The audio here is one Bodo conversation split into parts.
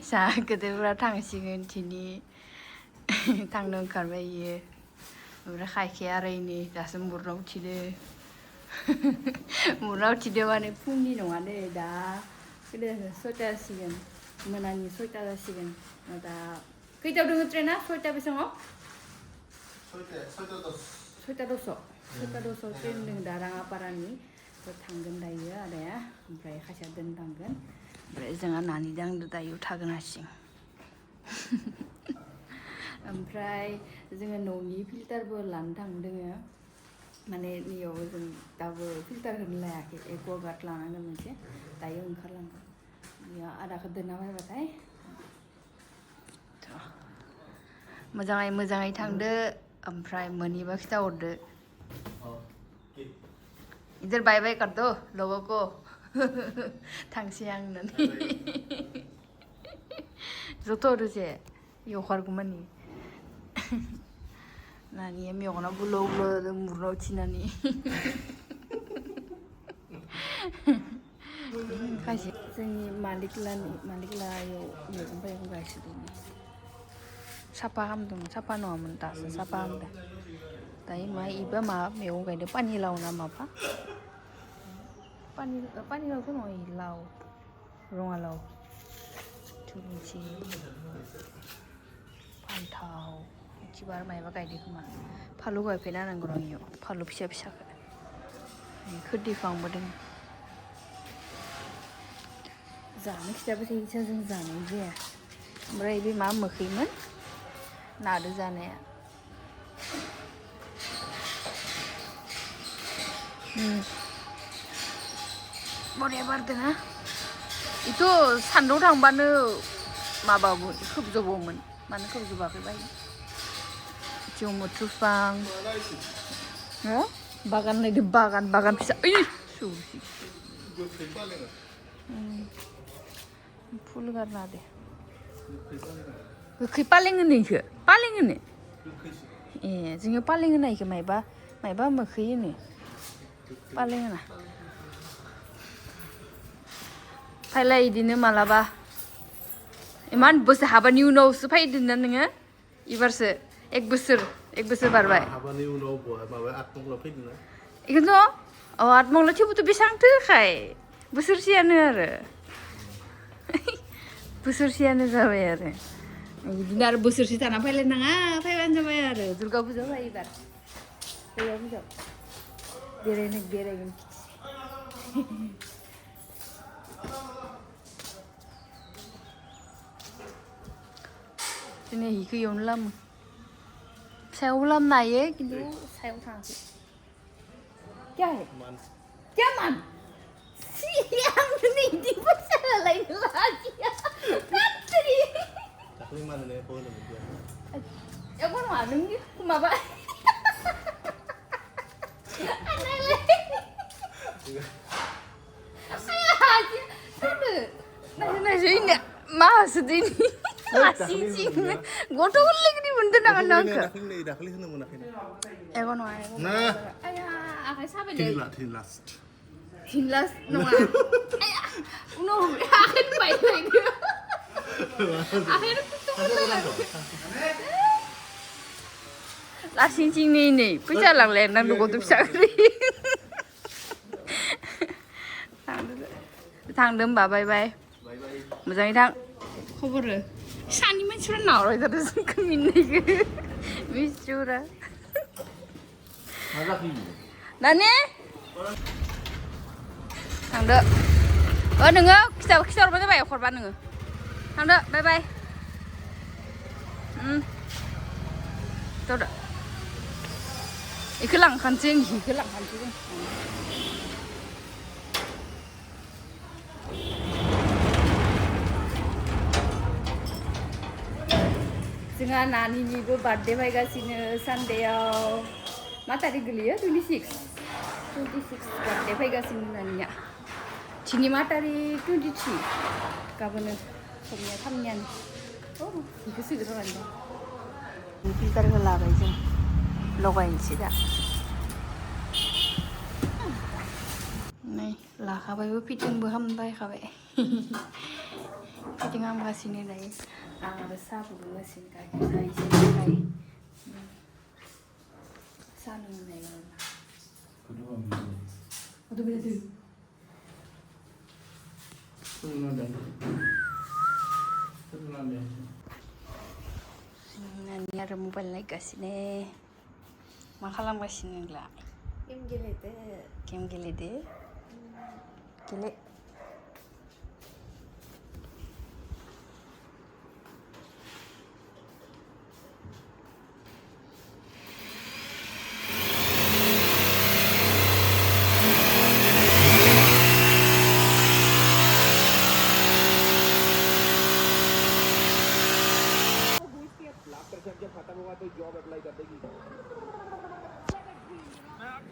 자, 그대로 당신은 지니 당는 갈매기 우리 하이케아레니 다스 무럭 지대 무럭 지대만에 풍기 농안에 다 그래서 소자시간 뭐나니 소자시간 나 그때 우리 트레나 소자 비상어 소자도서 트레는 나랑 아빠라니 그 당근 다이어 아래야 오므라이 하셔야 된 당근 오므라이 जोंहा 나니 당도 다이어 타근하싱 ओमफ्राय जोङो न'नि फिल्टारबो लानो थांदों माने नियाव जों दाबो फिल्टार होनो लायाखै एक्वागार्ड लानांगोन मोनसे दायो ओंखारलांगोन बेयाव आदाखौ दोनना फैबाथाय मोजाङै थांदो ओमफ्राय मोनिबा खिथाहरदो इधर बाय बाय कर दो लोगों को थांसै आं होननानै जथ'रुजे यखारगौमानि नानिया मेगना बुलो बुलो मुरनाव थिनानै खायसे जोंनि मालिकलायाव मैगं थाइगं गायसोदों साफा खालामदोंमोन साफा नङामोन दासो साफा खालामदों दायो मा इबा मा मैगं गायदों पानिलाव ना माबा पानिलावथ' नङा लाव रङालाव थुलुंसि फान्थाव बिबार मायबा गायदों खोमा फालु गायफैना नांगौ र' इयाव फालु फिसा फिसाखौ खोरदैफांबो दङ जानो खिथाबाथाय इसा जों जानाय जाया ओमफ्राय बे मा मोखैमोन नादो जानाया बरिया बारदों ना इथ' सान्दुं थांबानो माबामोन खोबजोबोमोन मानो खोबजोबाखै बायदि जमुथुफां बागान नायदो बागान फिसा ओइ फुल गारना दे गोखै पालें होनो इखो पालें होनो ए जोङो पालें होनो इखो मायबा मोखै होनो पालें होना फायलाय इदिनो मालाबा इमान बोसोर हाबानि उनावसो फैदों ना नोङो इबारसो एक बोसोर बारबाय हाबानि उनाव माबा 8 मंगलाव फैदों ना इखौथ' 8 मंगलाव थेवबोथ' बेसेबांथो खाय बोसोरसेयानो आरो बोसोरसेयानो जाबाय आरो बिदिनो आरो बोसोरसे थाना फैलायनाङा फैबानो जाबाय आरो दुर्गा फुजा फैबार दुर्गा फुजा बेरायगोन दिनै हिखौ इयावनो लामो सायाव लामनो हायो खिन्थु सायाव थाङाखै क्या मान सियां दिनै इदि फैसा लायनो लाजिया गाज्रि दाख्लै मान होनाया खौ होनोमोन बियो एखौ नङा नोंनि माबा नायसै मासो दिनै लासिंसिं गथ' गोरलै मोनदों नामा नोंखौ दाख्लै होनो मोनाखैना एखौ नङा ना आया आखाइ साबाय थिनलास नङा आया उनाव आखाइनो बायलायदो आखाइनो लासिंसिं नै फैसा लांलायनांगौ गथ' फिसा थांदो होमबा बाय बाय मोजाङै थां खबर सानि मानसिफ्रा नावराय थादों जोंखौ मिनिनायखौ मिसुरा नानि थांदो नोङो खिथाहरबा जाबाय हरबा नोङो थांदो बाय बाय थ' इखौ लांखानोसै हिखौ लांखानोसै जों जोंहा नानिनिबो बार्थडे फैगासिनो सानडेआव मा तारिख गोलैयो 26 बार्थडे फैगासिनो नानिया दिनै मा तारिख 23 गाबोनो सबनिया थामनियानो बेखौ सोग्रोनानै दं फिल्टारखौ लाबाय जों लगायनोसै दा नै लाखाबायबो फिटिंबो खालामबायखाबाय Bikin apa sini deh? Ada sapu mesin kaki saya sini kaki. Sana nih. Aduh beda tuh. Ini ada mobile naik ke sini. Makalah ke sini lah. Game gile deh. Gile.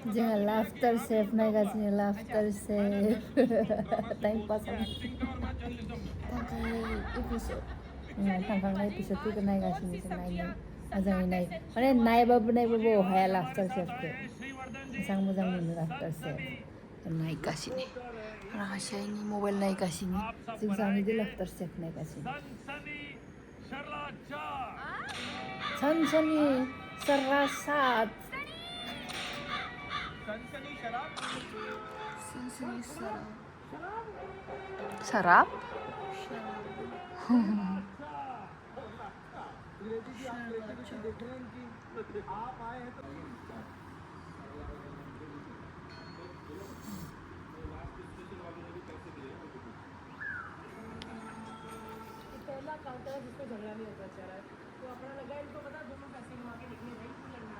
Jangan laughter safe naik ke sini laughter safe. Time pass aja. Episode. Tangkang episode itu naik ke sini naik. Azang naik. Mana naik babu hai laughter safe ke. Sang muzang ini laughter safe. Naik ke sini. Rahasia ini mobile naik ke sini. Sang ini laughter safe naik ke sini. Sansani serasat. Sansani serap. Serap? पहला काउंटर है जिसको झगड़ा नहीं होता बेचारा तो अपना लगा इनको पता दोनों पैसे कमा के निकले नहीं तो लड़ना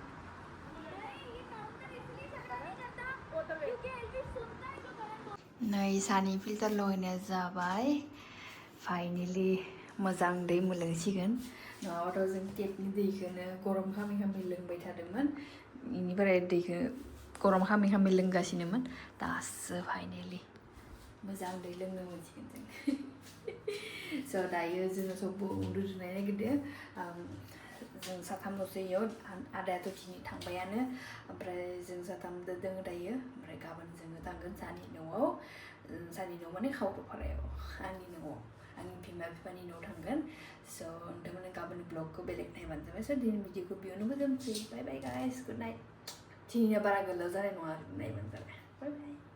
ये काउंटर इसलिए झगड़ा नहीं करता क्योंकि एलवी सुनता है जो करंट नहीं सानी फिल्टर लगायनाय जाबाय फाइनली मोजां दै मोनलोंसिगोन नङाबाथ' जों टेपनि दैखौनो गरम खामै खामै लोंबाय थादोंमोन बेनिफ्राय दैखौ गरम खामै खामै लोंगासिनोमोन दासो फाइनली मोजां दै लोंनो मोनसिगोन जों So dayo जोङो सब उन्दुनाय नागिरदों जों साथामल'सो इयाव आदायाथ' दिनै थांबायानो ओमफ्राय जों साथामदो दोङो दायो ओमफ्राय गाबोन जोङो थांगोन सानि न'आव माने खावथ'फारायाव आंनि न'आव आंनि बिमा बिफानि न'आव थांगोन स' नोंथांमोना गाबोन ब्लगखौ बेलेग नायबानो जाबाय स' दिनै भिडिअखौ बेयावनो फोजोबनोसै बाय बाय गाइस गुड नाइट दिनैया बारा गोलाव जानाय नङा नायबानो जाबाय बाय बाय